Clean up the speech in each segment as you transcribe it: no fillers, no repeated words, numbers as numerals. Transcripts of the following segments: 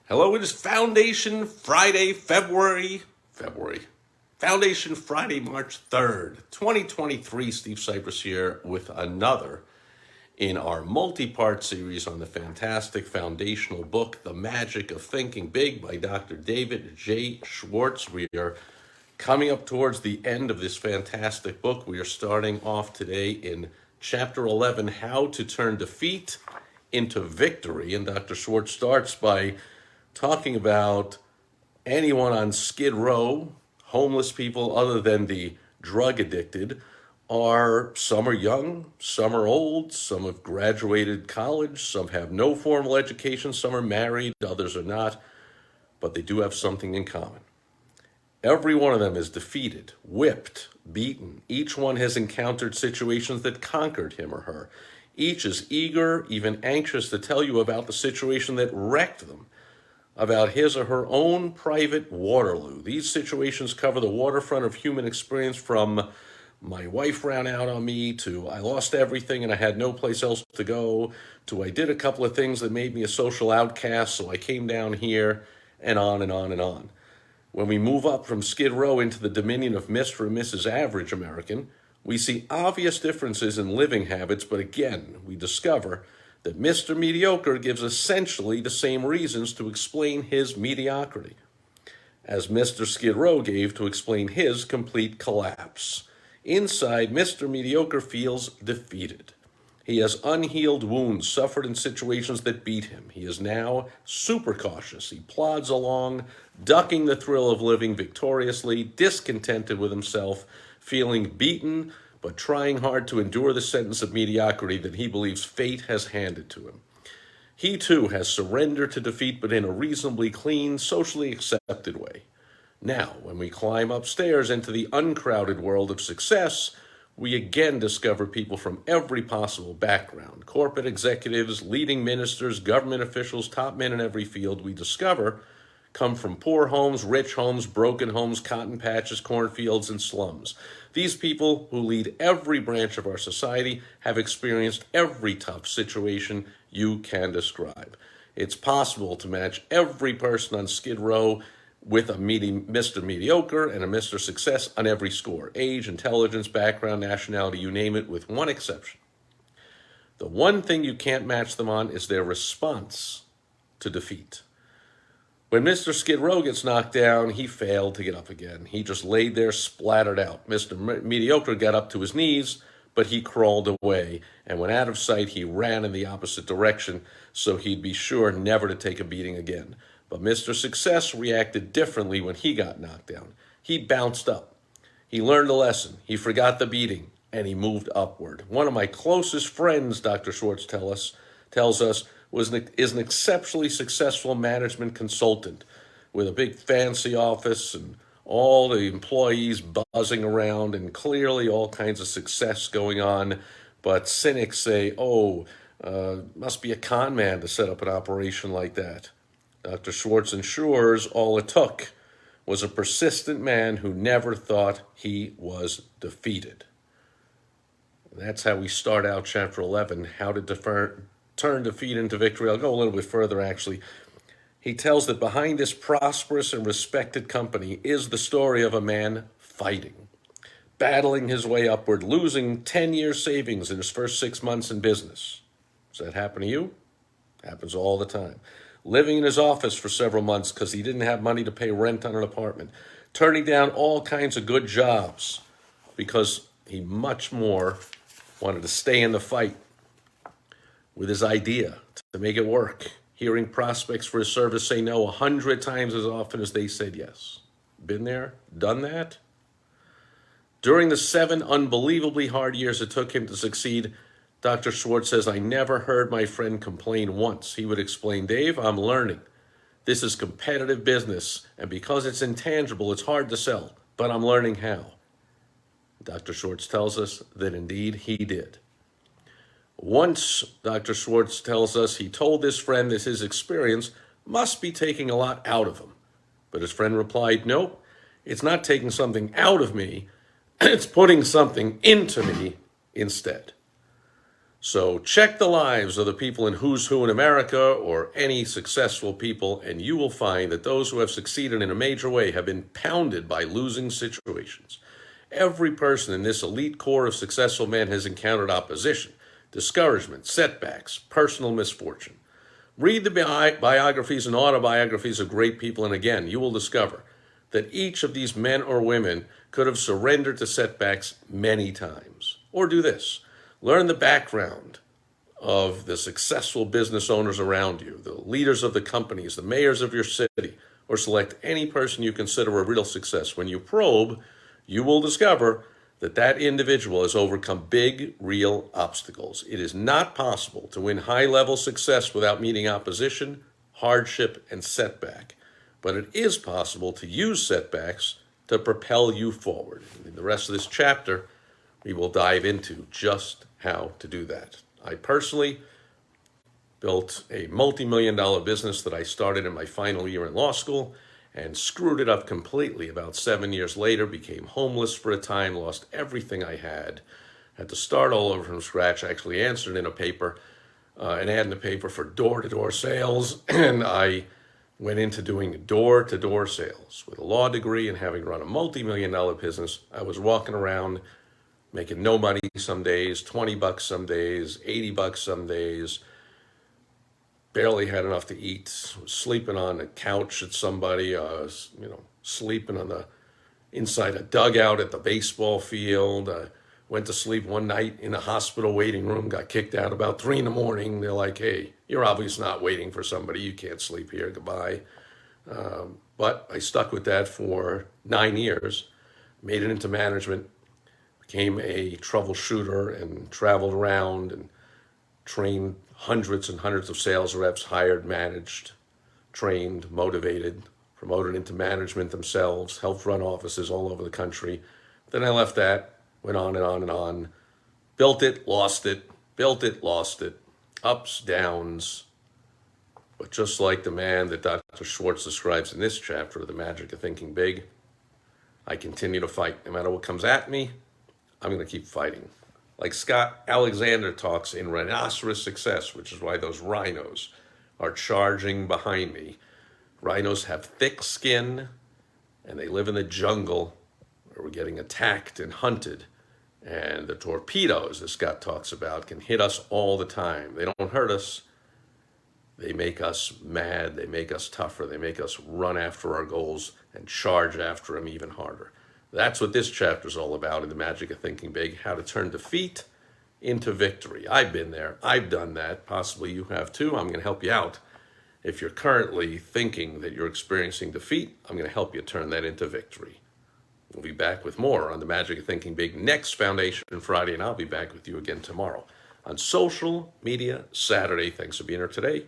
Hello, it is Foundation Friday, Foundation Friday, March 3rd, 2023. Steve Sipress here with another in our multi-part series on the fantastic foundational book, The Magic of Thinking Big by Dr. David J. Schwartz. We are coming up towards the end of this fantastic book. We are starting off today in chapter 11, How to Turn Defeat into Victory. And Dr. Schwartz starts by talking about anyone on Skid Row, homeless people other than the drug addicted, some are young, some are old, some have graduated college, some have no formal education, some are married, others are not, but they do have something in common. Every one of them is defeated, whipped, beaten. Each one has encountered situations that conquered him or her. Each is eager, even anxious to tell you about the situation that wrecked them, about his or her own private Waterloo. These situations cover the waterfront of human experience, from my wife ran out on me, to I lost everything and I had no place else to go, to I did a couple of things that made me a social outcast, so I came down here, and on and on and on. When we move up from Skid Row into the dominion of Mr. and Mrs. Average American, we see obvious differences in living habits, but again, we discover that Mr. Mediocre gives essentially the same reasons to explain his mediocrity as Mr. Skid Row gave to explain his complete collapse. Inside, Mr. Mediocre feels defeated. He has unhealed wounds suffered in situations that beat him. He is now super cautious. He plods along, ducking the thrill of living victoriously, discontented with himself, feeling beaten, but trying hard to endure the sentence of mediocrity that he believes fate has handed to him. He too has surrendered to defeat, but in a reasonably clean, socially accepted way. Now, when we climb upstairs into the uncrowded world of success, we again discover people from every possible background. Corporate executives, leading ministers, government officials, top men in every field we discover come from poor homes, rich homes, broken homes, cotton patches, cornfields, and slums. These people who lead every branch of our society have experienced every tough situation you can describe. It's possible to match every person on Skid Row with a Mr. Mediocre and a Mr. Success on every score: age, intelligence, background, nationality, you name it, with one exception. The one thing you can't match them on is their response to defeat. When Mr. Skid Row gets knocked down, he failed to get up again. He just laid there splattered out. Mr. Mediocre got up to his knees, but he crawled away. And when out of sight, he ran in the opposite direction so he'd be sure never to take a beating again. But Mr. Success reacted differently when he got knocked down. He bounced up. He learned a lesson. He forgot the beating, and he moved upward. One of my closest friends, Dr. Schwartz tells us, is an exceptionally successful management consultant with a big fancy office and all the employees buzzing around and clearly all kinds of success going on. But cynics say, must be a con man to set up an operation like that. Dr. Schwartz ensures all it took was a persistent man who never thought he was defeated. That's how we start out chapter 11, How to Turn Defeat into Victory. I'll go a little bit further, actually. He tells that behind this prosperous and respected company is the story of a man fighting, battling his way upward, losing 10 years savings in his first 6 months in business. Does that happen to you? Happens all the time. Living in his office for several months because he didn't have money to pay rent on an apartment. Turning down all kinds of good jobs because he much more wanted to stay in the fight with his idea to make it work. Hearing prospects for his service say no 100 times as often as they said yes. Been there? Done that? During the 7 unbelievably hard years it took him to succeed, Dr. Schwartz says, I never heard my friend complain once. He would explain, Dave, I'm learning. This is competitive business, and because it's intangible, it's hard to sell, but I'm learning how. Dr. Schwartz tells us that indeed he did. Once, Dr. Schwartz tells us, he told this friend that his experience must be taking a lot out of him. But his friend replied, nope, it's not taking something out of me, it's putting something into me instead. So check the lives of the people in Who's Who in America or any successful people, and you will find that those who have succeeded in a major way have been pounded by losing situations. Every person in this elite core of successful men has encountered opposition, discouragement, setbacks, personal misfortune. Read the biographies and autobiographies of great people, and again, you will discover that each of these men or women could have surrendered to setbacks many times. Or do this. Learn the background of the successful business owners around you, the leaders of the companies, the mayors of your city, or select any person you consider a real success. When you probe, you will discover that that individual has overcome big, real obstacles. It is not possible to win high-level success without meeting opposition, hardship, and setback. But it is possible to use setbacks to propel you forward. In the rest of this chapter, we will dive into just how to do that. I personally built a multi-million-dollar business that I started in my final year in law school and screwed it up completely. About 7 years later, became homeless for a time, lost everything I had to start all over from scratch. I actually answered in a paper, an ad in the paper for door-to-door sales, and I went into doing door-to-door sales. With a law degree and having run a multi-million-dollar business, I was walking around making no money some days, $20 some days, $80 some days, barely had enough to eat, was sleeping on a couch at somebody, sleeping on the inside a dugout at the baseball field. Went to sleep one night in a hospital waiting room, got kicked out about 3 in the morning. They're like, hey, you're obviously not waiting for somebody. You can't sleep here. Goodbye. But I stuck with that for 9 years, made it into management, became a troubleshooter and traveled around and trained hundreds and hundreds of sales reps, hired, managed, trained, motivated, promoted into management themselves, helped run offices all over the country. Then I left that, went on and on and on, built it, lost it, built it, lost it, ups, downs. But just like the man that Dr. Schwartz describes in this chapter of The Magic of Thinking Big, I continue to fight. No matter what comes at me, I'm going to keep fighting. Like Scott Alexander talks in Rhinoceros Success, which is why those rhinos are charging behind me. Rhinos have thick skin, and they live in the jungle where we're getting attacked and hunted. And the torpedoes that Scott talks about can hit us all the time. They don't hurt us. They make us mad. They make us tougher. They make us run after our goals and charge after them even harder. That's what this chapter is all about in The Magic of Thinking Big, how to turn defeat into victory. I've been there. I've done that. Possibly you have too. I'm going to help you out. If you're currently thinking that you're experiencing defeat, I'm going to help you turn that into victory. We'll be back with more on The Magic of Thinking Big next Foundation Friday, and I'll be back with you again tomorrow on Social Media Saturday. Thanks for being here today.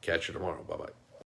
Catch you tomorrow. Bye-bye.